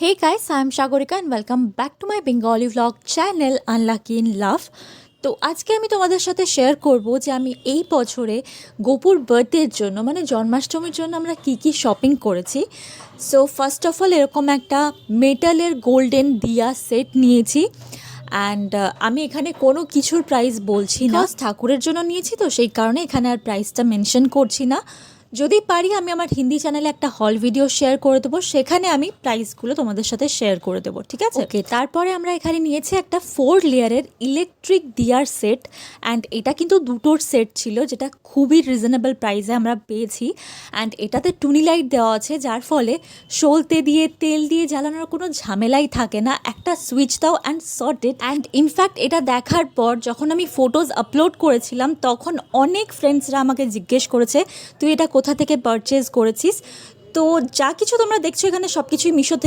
Hey guys, I'm Shagorika and welcome back to my Bengali vlog channel Unlucky in Love. তো আজকে আমি তোমাদের সাথে শেয়ার করব যে আমি এই বছরে গোপুর বার্থডের জন্য মানে জন্মাষ্টমীর জন্য আমরা কি কি শপিং করেছি। সো ফার্স্ট অফ অল এরকম একটা মেটালের গোল্ডেন দিয়া সেট নিয়েছি অ্যান্ড আমি এখানে কোনো কিছুর প্রাইস বলছি না, ঠাকুরের জন্য নিয়েছি তো সেই কারণে এখানে আর প্রাইসটা মেনশন করছি না। যদি পারি আমি আমার হিন্দি চ্যানেলে একটা হল ভিডিও শেয়ার করে দেবো, সেখানে আমি প্রাইসগুলো তোমাদের সাথে শেয়ার করে দেবো, ঠিক আছে? ওকে, তারপরে আমরা এখানে নিয়েছি একটা 4 লেয়ারের ইলেকট্রিক দিয়ার সেট অ্যান্ড এটা কিন্তু দুটোর সেট ছিল, যেটা খুবই রিজনেবল প্রাইসে আমরা পেয়েছি। অ্যান্ড এটাতে টুনি লাইট দেওয়া আছে, যার ফলে সলতে দিয়ে তেল দিয়ে জ্বালানোর কোনো ঝামেলাই থাকে না, একটা সুইচ দাও অ্যান্ড সর্টেড। অ্যান্ড ইনফ্যাক্ট এটা দেখার পর যখন আমি ফটোজ আপলোড করেছিলাম তখন অনেক ফ্রেন্ডসরা আমাকে জিজ্ঞেস করেছে তুই এটা কোথা থেকে পারচেজ করেছিস। তো যা কিছু তোমরা দেখছো এখানে সব কিছুই মিশো থেকে